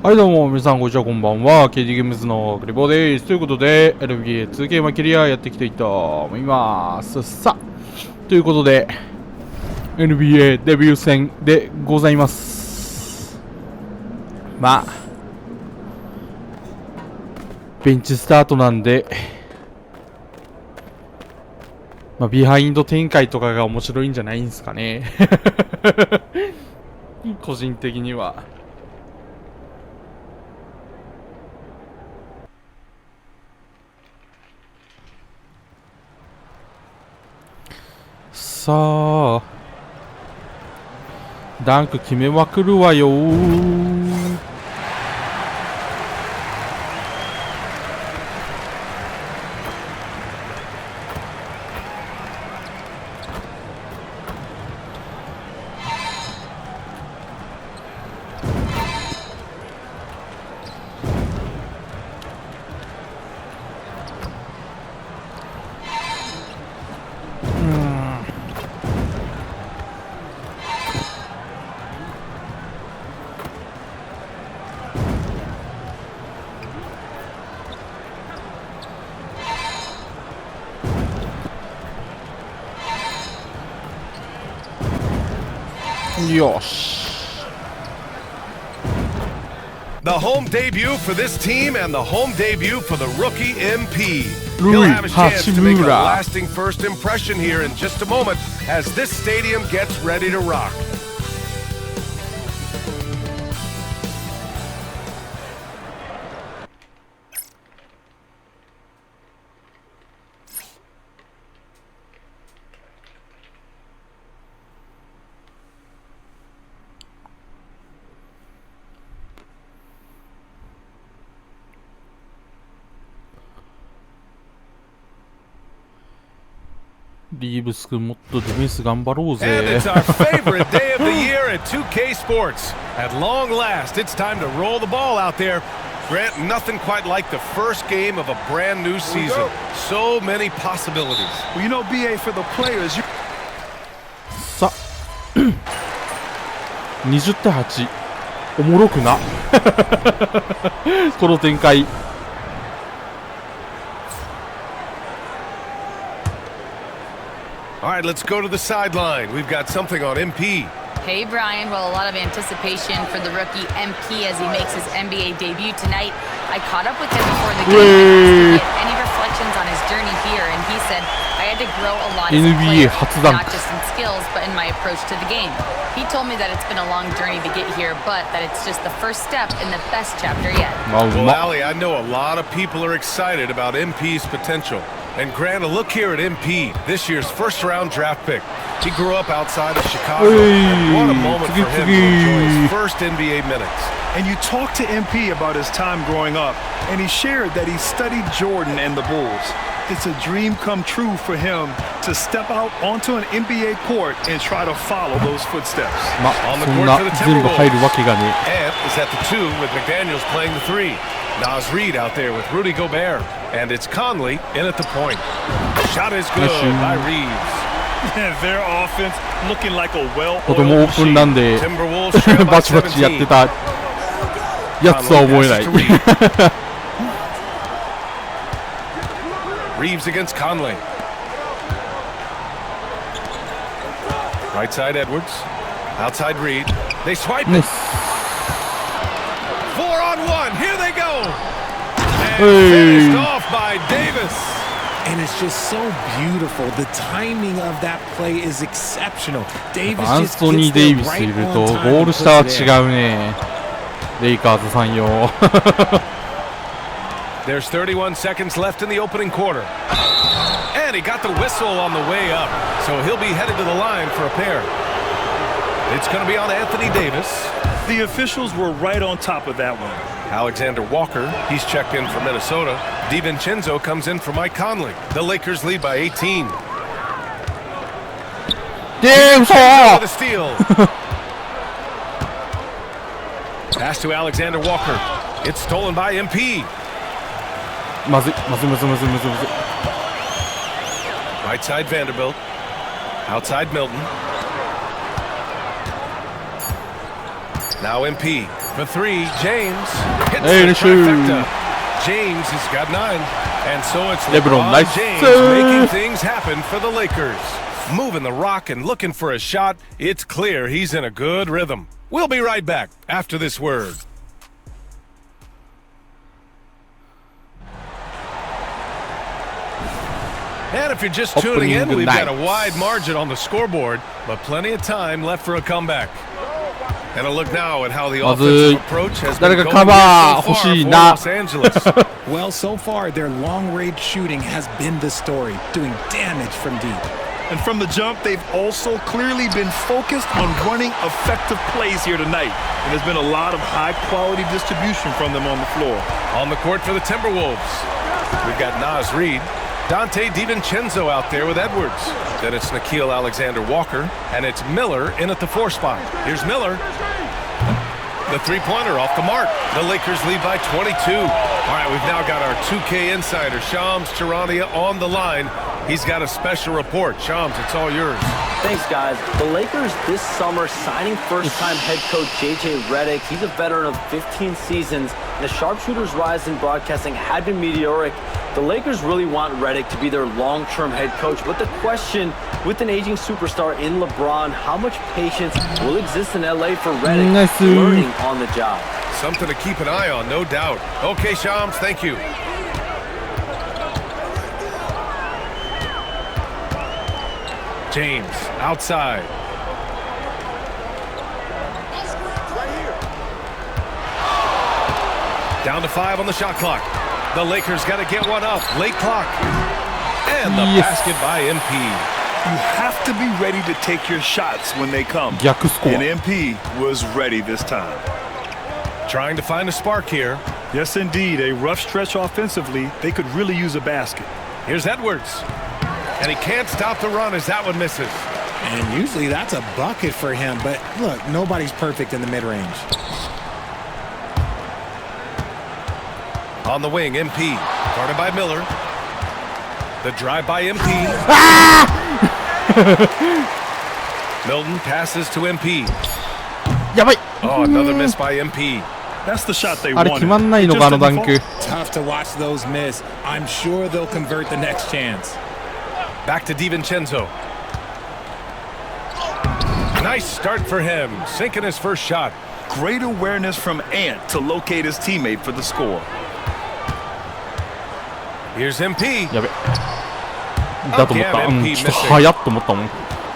はいどうも皆さんこんにちはこんばんは KD ゲームズのクリボーです。ということで NBA2 ゲームキャリアやっていきたいと思います。さあということで NBA デビュー戦でございます。まあベンチスタートなんでビハインド展開とかが面白いんじゃないんですかね個人的には。さあダンク決めまくるわよー。よし。 The home debut for this team and the home debut for the rookie MP. He'll have a chance to make a lasting first impression here in just a moment as this stadium gets ready to rock.リーブス君もっとディフェンス頑張ろうぜ。 And it's our favorite day of the year at 2K Sports. At long last, it's time to roll the ball out there. Grant, nothing quite like the first game of a brand new season. So many possibilities. Well, you know, BA, for the players, you... さ20対8おもろくなこの展開。All right, let's go to the sideline. We've got something on MP. Hey, Brian. Well, a lot of anticipation for the rookie MP as he makes his NBA debut tonight. I caught up with him before the game and asked him any reflections on his journey here, and he said, I had to grow a lot as a player, not just in skills, but in my approach to the game. He told me that it's been a long journey to get here, but that it's just the first step in the best chapter yet. Well, Allie, I know a lot of people are excited about MP's potential. And Grant, a look here at MP, this year's first-round draft pick. He grew up outside of Chicago. What a moment for him to enjoy his first NBA minutes. And you talked to MP about his time growing up, and he shared that he studied Jordan and the Bulls. It's a dream come true for him to step out onto an NBA court and try to follow those footsteps. On the court for the Timberwolves. Ant is at the 2 with McDaniels playing the 3. Naz Reid out there with Rudy Gobert. And it's Conley in at the point. Shot is good by Reeves. Their offense looking like a 子供オープンなんでバチバチやってたやつとは思えない。Reeves against Conley. Right side Edwards. Outside Reid. They swipe it. 4-on-1. Here they go. And finished off by Davis. And it's just so beautiful. The timing of that play is exceptional. Davis アン just ソニー・ gets デイ there ビスい right る on と time ゴール and 下は puts it in. 違うね。レイカーズさんよ。There's 31 seconds left in the opening quarter. And he got the whistle on the way up. So he'll be headed to the line for a pair. It's going to be on Anthony Davis. The officials were right on top of that one. Alexander Walker, he's checked in for Minnesota. DiVincenzo comes in for Mike Conley. The Lakers lead by 18. Damn, with a steal. Pass to Alexander Walker. It's stolen by MP. まずい。Right side Vanderbilt. Outside Milton. Now MP. For three, James hits Hey, the shoot. trifecta. James has got 9. And so it's LeBron, LeBron nice James serve. making things happen for the Lakers. Moving the rock and looking for a shot. It's clear he's in a good rhythm. We'll be right back after this word. And if you're just tuning in, Opening we've got a night. wide margin on the scoreboard, but plenty of time left for a comeback. And a look now at how the まず offensive approach has been 誰 going かカバー here so 欲し far い for な Los Angeles. Well, so far, their long-range shooting has been the story, doing damage from deep. And from the jump, they've also clearly been focused on running effective plays here tonight. And there's been a lot of high-quality distribution from them on the floor. On the court for the Timberwolves, we've got Naz Reid, Dante DiVincenzo out there with Edwards. Then it's Nickeil Alexander-Walker, and it's Miller in at the 4 spot. Here's Miller. The three-pointer off the mark. The Lakers lead by 22. All right, we've now got our 2K insider, Shams Charania, on the line. He's got a special report. Shams, it's all yours. Thanks, guys. The Lakers this summer signing first-time head coach J.J. Redick. He's a veteran of 15 seasons. And the sharpshooter's rise in broadcasting had been meteoric. The Lakers really want Redick to be their long-term head coach. But the question, with an aging superstar in LeBron, how much patience will exist in L.A. for Redick Nice. learning on the job? Something to keep an eye on, no doubt. Okay, Shams, thank you. James, outside. Down to 5 on the shot clock. The Lakers got to get one up. Late clock. And the Yes. basket by MP. You have to be ready to take your shots when they come. 逆スコア And MP was ready this time. Trying to find a spark here. Yes, indeed. A rough stretch offensively. They could really use a basket. Here's Edwards. And he can't stop the run as that one misses. And usually that's a bucket for him, but look, nobody's perfect in the mid-range. On the wing, MP. Guarded by Miller. The drive by MP. Milton passes to MP. やばい Oh, another miss by MP. That's the shot they あれ wanted. 決まんない It の just かあのダ didn't ン fall. ク Tough to watch those miss. I'm sure they'll convert the next chance. Back to DiVincenzo. Nice start for him, sinking his first shot. Great awareness from Ant to locate his teammate for the score. Here's MP. やべだと思った、うん、ちょっと早っと思ったもん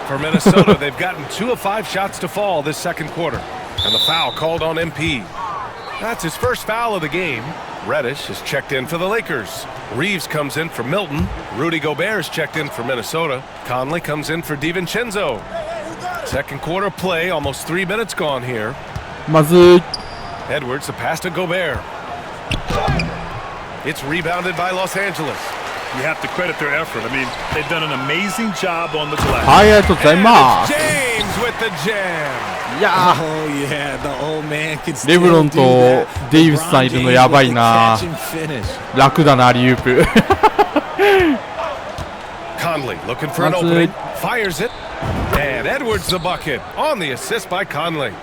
For Minnesota, they've gotten 2 of 5 shots to fall this second quarter. And the foul called on MP. That's his first foul of the game. Reddish is checked in for the Lakers. Reeves comes in for Milton. Rudy Gobert is checked in for Minnesota. Conley comes in for DiVincenzo. Second quarter play, almost 3 minutes gone here. まずい Edwards, the pass to Gobert. It's rebounded by Los Angeles. You have to credit their effort. I mean, they've done an amazing job on the glass. はいありがとうござい And ま it's す James with the jam. いや Oh yeah, the old man can still レブロン do と that. デイビスさんいるのやばいな LeBron James with the catch and finish. 楽だなリュープ Conley looking for an That's opening. it. Fires it. And Edwards the bucket on the assist by Conley.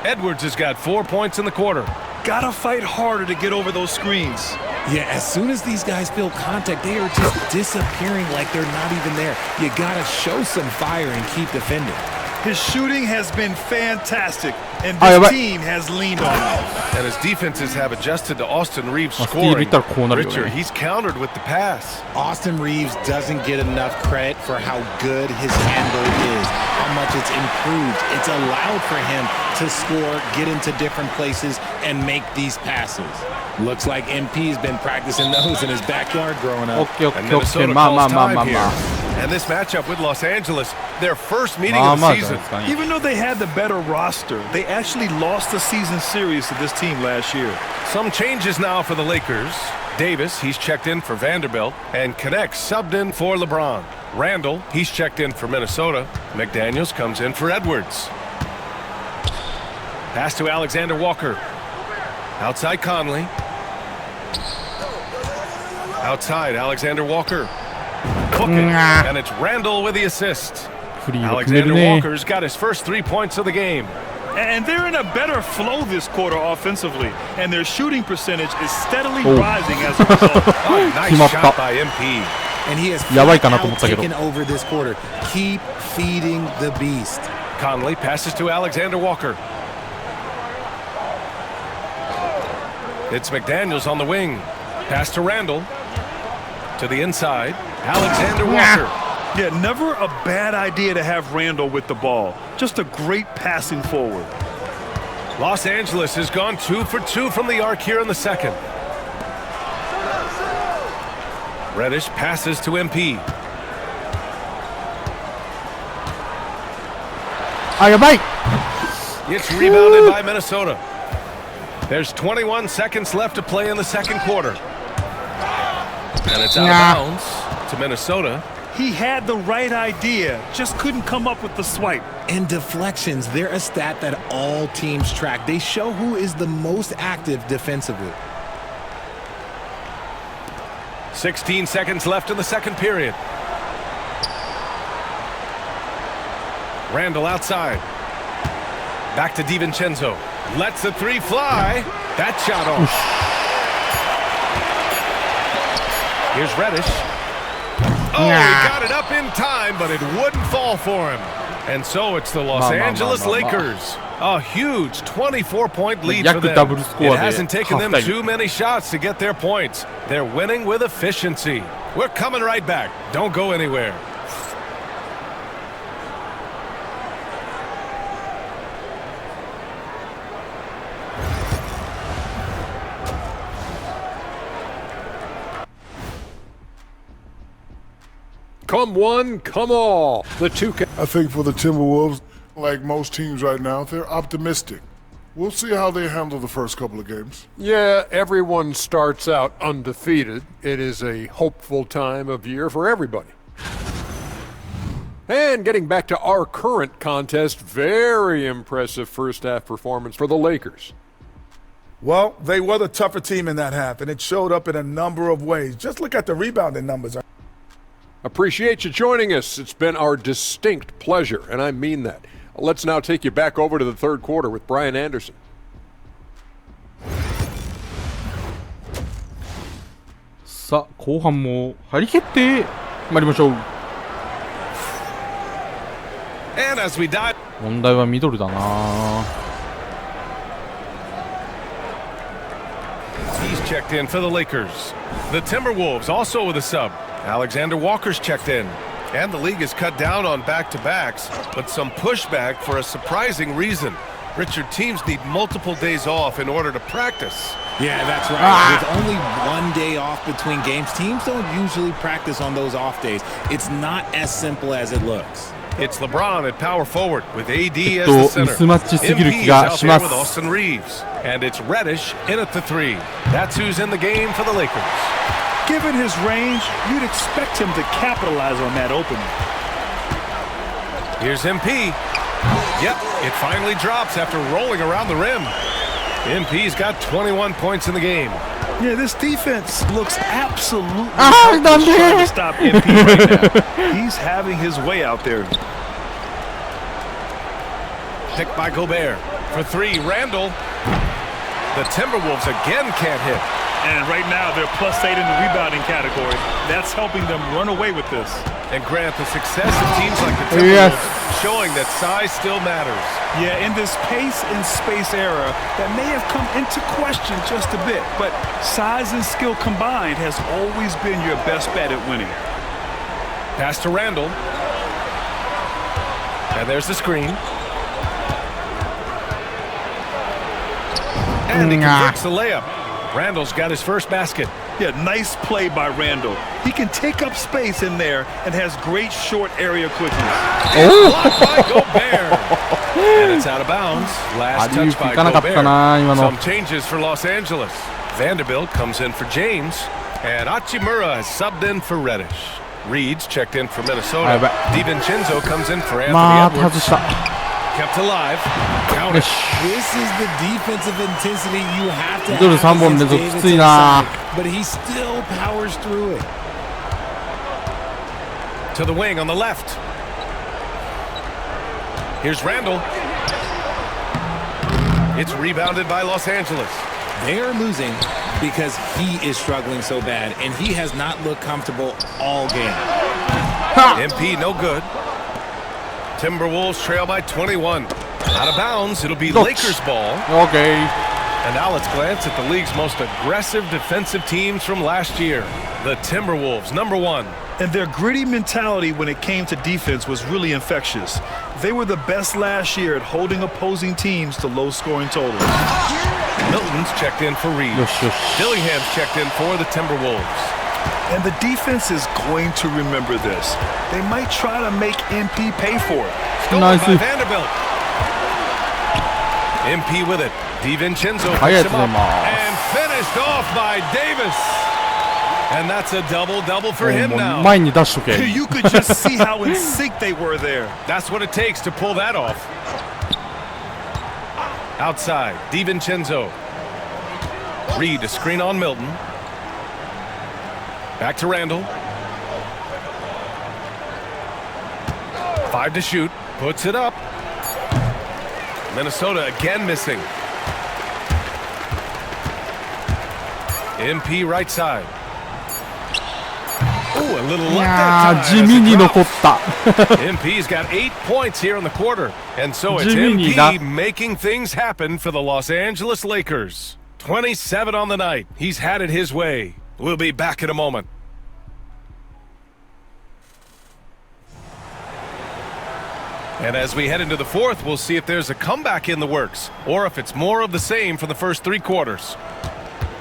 Edwards has got 4 points in the quarter. Gotta fight harder to get over those screens. Yeah, as soon as these guys feel contact, they are just disappearing like they're not even there. You gotta show some fire and keep defending. His shooting has been fantastic, and Ah, this yeah, but- team has leaned on him. And his defenses have adjusted to Austin Reeves まあスティール scoring. いったらこうなるよ Richard, ね he's countered with the pass. Austin Reeves doesn't get enough credit for how good his handle is, how much it's improved. It's allowed for him to score, get into different places, and make these passes. Looks like MP's been practicing those in his backyard growing オ up. ッケーオッ And ケーオッケー Minnesota まあまあ calls まあま time あま here. あ And this matchup with Los Angeles, their first meeting まあ of まあ the じゃない season. ですかね Even though they had the better roster, they actually lost the season series to this team last year. Some changes now for the Lakers. Davis, he's checked in for Vanderbilt. And Connect subbed in for LeBron. Randall, he's checked in for Minnesota. McDaniels comes in for Edwards. Pass to Alexander Walker. Outside Conley. Outside Alexander Walker. Book it. Nah. And it's Randall with the assist. フリーを決める Alexander ね Walker's got his first 3 points of the game. And they're in a better flow this quarter offensively, and their shooting percentage is steadily rising as a result. Oh, nice shot by MP. And he has やばいかなと思ったけど。 taken over this quarter. Keep feeding the beast. Conley passes to Alexander Walker. It's McDaniels on the wing. Pass to Randall. To the inside. Alexander Walker. Yeah, never a bad idea to have Randall with the ball. Just a great passing forward. Los Angeles has gone 2 for 2 from the arc here in the second. Reddish passes to MP. あ、やばい。 It's rebounded by Minnesota. There's 21 seconds left to play in the second quarter. And it's out of bounds to Minnesota. He had the right idea, just couldn't come up with the swipe. And deflections, they're a stat that all teams track. They show who is the most active defensively. 16 seconds left in the second period. Randall outside. Back to DiVincenzo. Lets the three fly. That shot off. Here's Reddish. Oh, he got it up in time, but it wouldn't fall for him. And so it's the Los Angeles Lakers. A huge 24-point lead for them. It hasn't taken them too many shots to get their points. They're winning with efficiency. We're coming right back. Don't go anywhere. Come one, come all. The two. I think for the Timberwolves, like most teams right now, they're optimistic. We'll see how they handle the first couple of games. Yeah, everyone starts out undefeated. It is a hopeful time of year for everybody. And getting back to our current contest, very impressive first half performance for the Lakers. Well, they were the tougher team in that half, and it showed up in a number of ways. Just look at the rebounding numbers. Appreciate you joining us. It's been our distinct pleasure, and I mean that. Let's now take you back over to the third quarter with Brian Anderson. さあ、後半も張り切って参りましょう。 And as we dive. 問題はミドルだな。 He's checked in for the Lakers. The Timberwolves also with a sub. Alexander Walker's checked in. And the league has cut down on back-to-backs, but some pushback for a surprising reason. Richard, teams need multiple days off in order to practice. Yeah, that's right. With only 1 day off between games, teams don't usually practice on those off days. It's not as simple as it looks. It's LeBron at power forward with AD as the center. MP is out there with Austin Reeves. And it's Reddish in at the three. That's who's in the game for the Lakers. Given his range, you'd expect him to capitalize on that opening. Here's MP. Yep, it finally drops after rolling around the rim. MP's got 21 points in the game. Yeah, this defense looks absolutely helpless trying to stop MP right now. He's having his way out there. Picked by Gobert. For three, Randall. The Timberwolves again can't hit. And right now, they're +8 in the rebounding category. That's helping them run away with this. And Grant, the success of teams like the Timberwolves showing that size still matters. Yeah, in this pace and space era, that may have come into question just a bit, but size and skill combined has always been your best bet at winning. Pass to Randall. And there's the screen. And he converts the layup. Randall's got his first basket. Yeah, nice play by Randall. He can take up space in there and has great short area quickness. Oh! Blocked by Gobert. And it's out of bounds. Last touch by Gobert. Some changes for Los Angeles. Vanderbilt comes in for James. And Hachimura has subbed in for Reddish. Reed's checked in for Minnesota. DiVincenzo comes in for Anthony Edwards. Kept alive. Count it. This is the defensive intensity you have to have against Davidson, but he still powers through it. To the wing on the left. Here's Randall. It's rebounded by Los Angeles. They are losing because he is struggling so bad, and he has not looked comfortable all game. MP no good. Timberwolves trail by 21. Out of bounds, it'll be Lakers ball. Okay. And now let's glance at the league's most aggressive defensive teams from last year. The Timberwolves, number 1. And their gritty mentality when it came to defense was really infectious. They were the best last year at holding opposing teams to low-scoring totals. Milton's checked in for Reed. Dillingham's checked in for the Timberwolves. And the defense is going to remember this. They might try to make MP pay for it. Stolen by Vanderbilt. MP with it. DiVincenzo picks him up and finished off by Davis. And that's a double-double for him now. 前に出しとけ。 You could just see how in sync they were there. That's what it takes to pull that off. Outside, DiVincenzo. Reed, a screen on Milton. Back to Randall. 5 to shoot. Puts it up. Minnesota again missing. MP right side. Ooh, a little luck that time. 地味に残った。 MP's got 8 points here in the quarter. And so it's 地味に MP making things happen for the Los Angeles Lakers. 27 on the night. He's had it his way. We'll be back in a moment. And as we head into the fourth, we'll see if there's a comeback in the works or if it's more of the same for the first 3 quarters.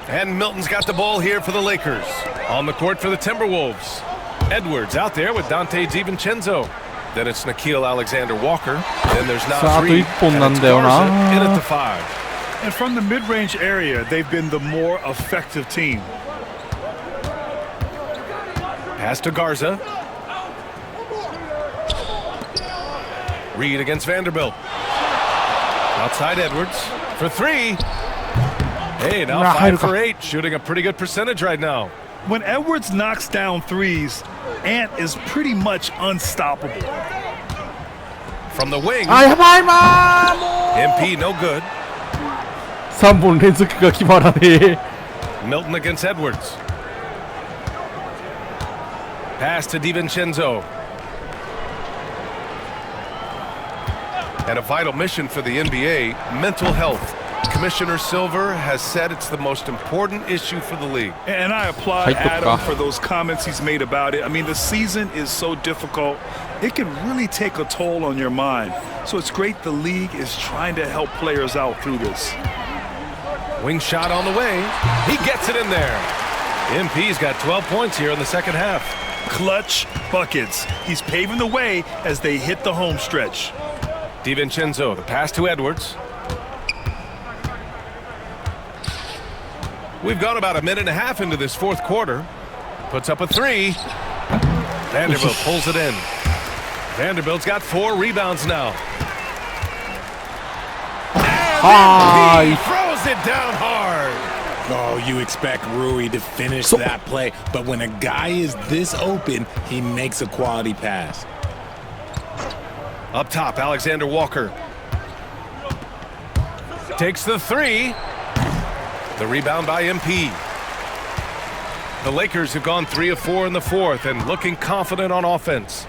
And Milton's got the ball here for the Lakers. On the court for the Timberwolves. Edwards out there with Dante DiVincenzo. Then it's Nickeil Alexander-Walker. Then there's now 3. And it's Garza in at the 5. And from the mid-range area, they've been the more effective team. Pass to Garza. Reed against Vanderbilt. Outside Edwards for 3. Hey, now 5 for 8, shooting a pretty good percentage right now. When Edwards knocks down threes, Ant is pretty much unstoppable. From the wing. MP no good. 3本連続が決まらねえ。 Milton against Edwards. Pass to DiVincenzo. And a vital mission for the NBA, mental health. Commissioner Silver has said it's the most important issue for the league. And I applaud Adam for those comments he's made about it. I mean, the season is so difficult. It can really take a toll on your mind. So it's great the league is trying to help players out through this. Wing shot on the way. He gets it in there. MP's got 12 points here in the second half. Clutch buckets. He's paving the way as they hit the home stretch. DiVincenzo, the pass to Edwards. We've gone about a minute and a half into this fourth quarter. Puts up a 3. Vanderbilt pulls it in. Vanderbilt's got 4 rebounds now. And he throws it down hard. Oh, you expect Rui to finish that play, but when a guy is this open, he makes a quality pass. Up top, Alexander Walker. Takes the 3. The rebound by MP. The Lakers have gone 3 of 4 in the fourth and looking confident on offense.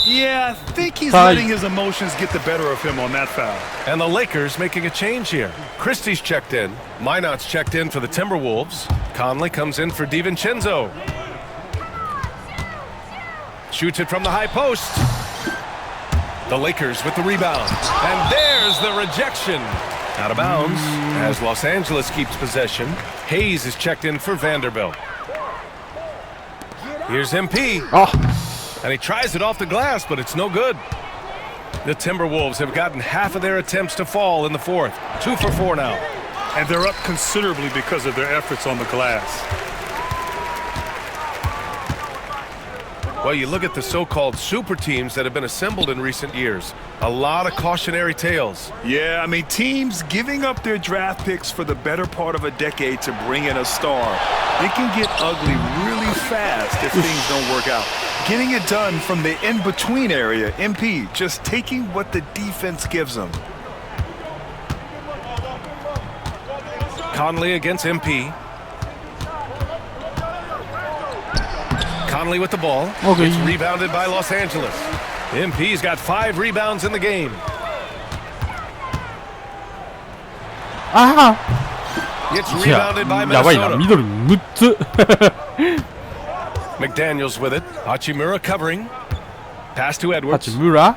Yeah, I think he's letting his emotions get the better of him on that foul. And the Lakers making a change here. Christie's checked in. Minot's checked in for the Timberwolves. Conley comes in for DiVincenzo. Shoots it from the high post. The Lakers with the rebound. And there's the rejection. Out of bounds as Los Angeles keeps possession. Hayes is checked in for Vanderbilt. Here's MP. And he tries it off the glass, but it's no good. The Timberwolves have gotten half of their attempts to fall in the fourth. 2 for 4 now. And they're up considerably because of their efforts on the glass. Well, you look at the so-called super teams that have been assembled in recent years. A lot of cautionary tales. Yeah, I mean, teams giving up their draft picks for the better part of a decade to bring in a star. It can get ugly really fast if things don't work out. Getting it done from the in-between area, MP just taking what the defense gives him. Conley against MP. Conley with the ball. Okay. It's rebounded by Los Angeles. MP's got 5 rebounds in the game. Ah! It's いや rebounded by やばいな Minnesota. 緑6つ McDaniels with it. Hachimura covering. Pass to Edwards. 八村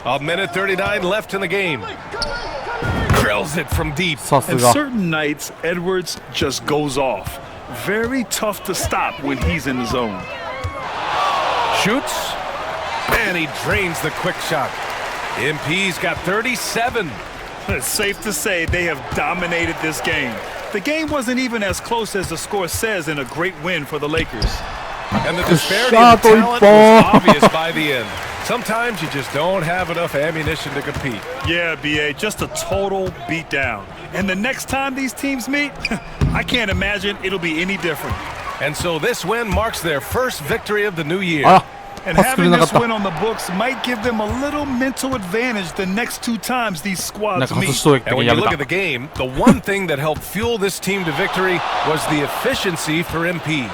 A minute 39 left in the game. Drills it from deep. さす And が certain nights, Edwards just goes off. Very tough to stop when he's in the zone. Shoots. And he drains the quick shot. MP's got 37. It's safe to say they have dominated this game. The game wasn't even as close as the score says in a great win for the Lakers. And the disparity shot, of talent ball. was obvious by the end. Sometimes you just don't have enough ammunition to compete. Yeah, BA, just a total beatdown. And the next time these teams meet, I can't imagine it'll be any different. And so this win marks their first victory of the new year. あ And パスくれ having なかっ this た win on the books might give them a little mental advantage the next 2 times these なん squads か外 meet. しといて And when や you め look た at the game, the one thing that helped fuel this team to victory was the efficiency for MP.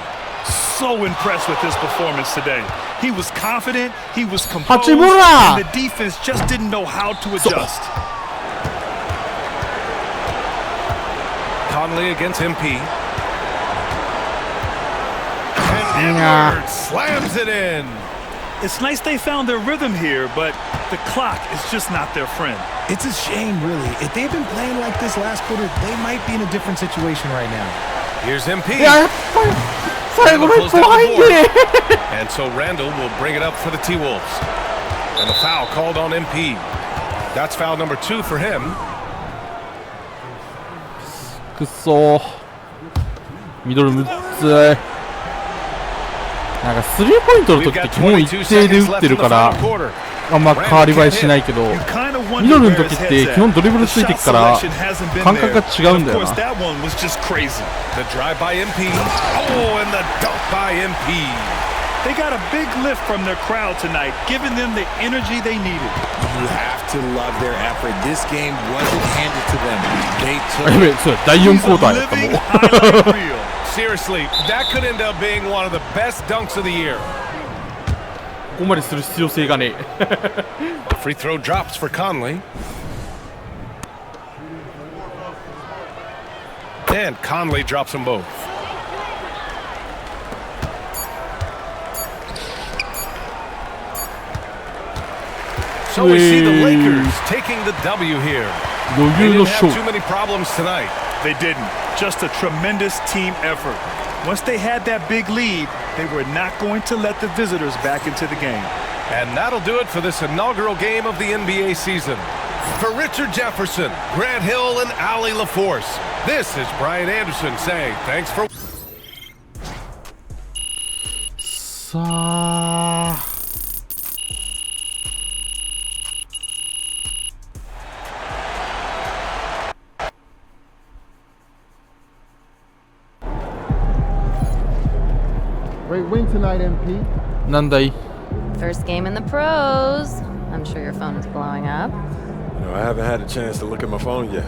So impressed with his performance today. He was confident, he was composed, Hachimura! and the defense just didn't know how to adjust. Conley against MP. And Yeah. Edwards slams it in. It's nice they found their rhythm here, but the clock is just not their friend. It's a shame, really. If they've been playing like this last quarter, they might be in a different situation right now. Here's MP. いややっぱり最後の一歩入んね And so Randall will bring it up for the T-Wolves. And the foul called on MP. That's foul number 2 for him. くっそーミドル6つなんかスリーポイントの We've 時って got 基本一 22定で seconds 打っ left て in る the から final quarter. あんま変わり映えしないけど You kind of ミ wonder ドル where の his 時っ head's て at. 基本ドリブル The ついて shot くから selection hasn't been 感覚 there. が違うん And だ of よ course, な that one was just crazy. The drive by MP. Oh, and the dunk by MP. They got a big lift from their crowd tonight, giving them the energy they needed. You have to love their effort. This game wasn't handed to them. They あやべえそうや第4 He's クォーター a やったも living う highlight reel. Seriously, that could end up being one of the best dunks of the year. ここまでする必要性がね The free throw drops for Conley. And Conley drops them both. So we see the Lakers taking the W here. 余 They 裕の didn't 勝 have 負 too many problems tonight. They didn't. Just a tremendous team effort. Once they had that big lead, they were not going to let the visitors back into the game. And that'll do it for this inaugural game of the NBA season. For Richard Jefferson, Grant Hill, and Ali LaForce, this is Brian Anderson saying thanks for... さあ Great win tonight, MP. なんだい First game in the pros. I'm sure your phone is blowing up. You know, I haven't had a chance to look at my phone yet.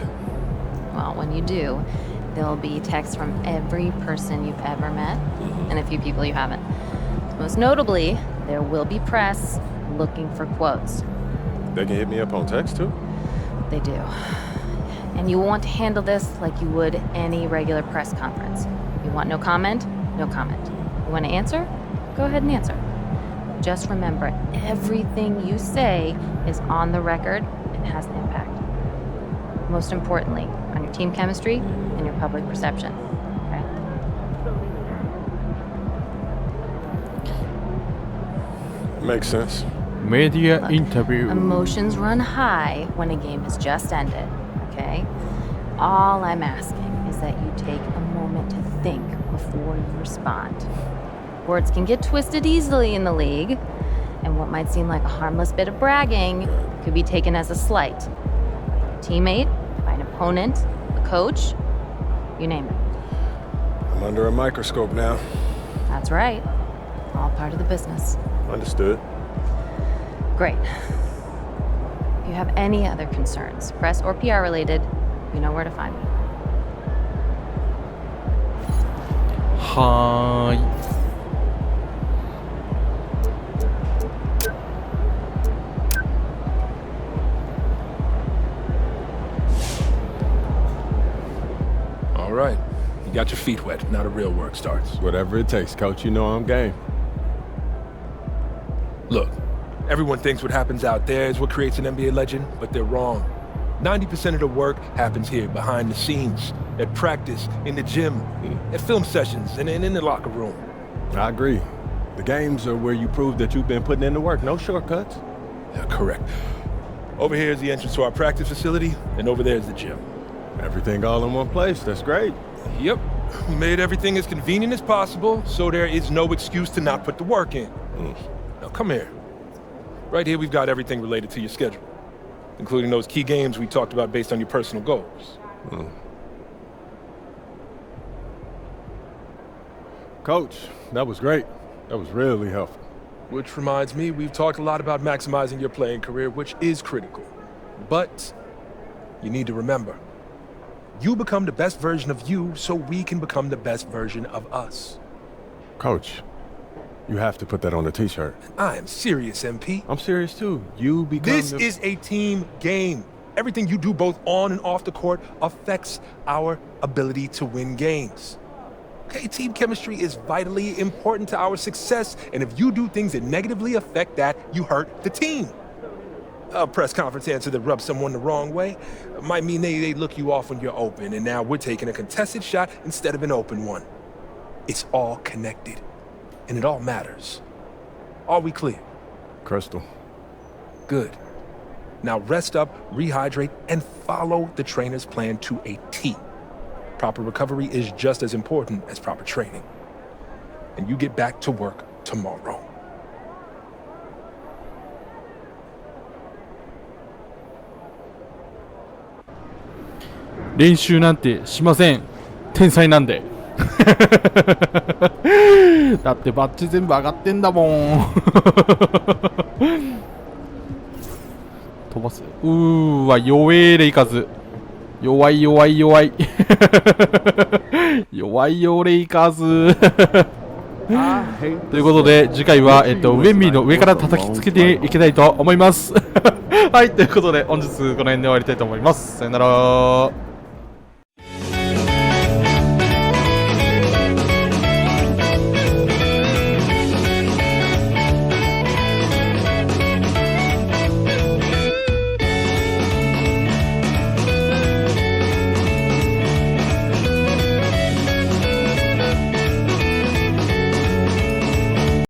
Well, when you do, there'll be texts from every person you've ever met and a few people you haven't. Most notably, there will be press looking for quotes. They can hit me up on text too. They do. And you want to handle this like you would any regular press conference. You want no comment? No comment. You want to answer? Go ahead and answer. Just remember, everything you say is on the record and has an impact. Most importantly, on your team chemistry and your public perception. Okay? Makes sense. メディアインタビュー Emotions run high when a game has just ended, okay? All I'm asking is that you take a moment to think before you respond. Words can get twisted easily in the league, and what might seem like a harmless bit of bragging could be taken as a slight. By a teammate, by an opponent, a coach, you name it. I'm under a microscope now. That's right. All part of the business. Understood. Great. If you have any other concerns, press or PR related, you know where to find me. はーい。All right. You got your feet wet. Now the real work starts. Whatever it takes, coach. You know I'm game. Look, everyone thinks what happens out there is what creates an NBA legend, but they're wrong. 90% of the work happens here, behind the scenes, at practice, in the gym, at film sessions, and in the locker room. I agree. The games are where you prove that you've been putting in the work. No shortcuts. Yeah, correct. Over here is the entrance to our practice facility, and over there is the gym. Everything all in one place. That's great. Yep. We made everything as convenient as possible, so there is no excuse to not put the work in. Now, come here. Right here, we've got everything related to your schedule, including those key games we talked about based on your personal goals. Coach, that was great. That was really helpful. Which reminds me, we've talked a lot about maximizing your playing career, which is critical. But you need to remember, you become the best version of you so we can become the best version of us. Coach, you have to put that on the t-shirt. I am serious, MP. I'm serious too. You become This is a team game. Everything you do both on and off the court affects our ability to win games. Okay, team chemistry is vitally important to our success, and if you do things that negatively affect that, you hurt the team. A press conference answer that rubs someone the wrong way might mean they look you off when you're open, and now we're taking a contested shot instead of an open one. It's all connected, and it all matters. Are we clear? Crystal. Good. Now rest up, rehydrate, and follow the trainer's plan to a T. Proper recovery is just as important as proper training. And you get back to work tomorrow. 練習なんてしません。天才なんで。だってバッジ全部上がってんだもん。飛ばす。わ、弱えレイカーズ。弱い。弱いよレイカーズ。ということで次回はウェンビーの上から叩きつけていきたいと思います。はい、ということで本日この辺で終わりたいと思います。さよなら。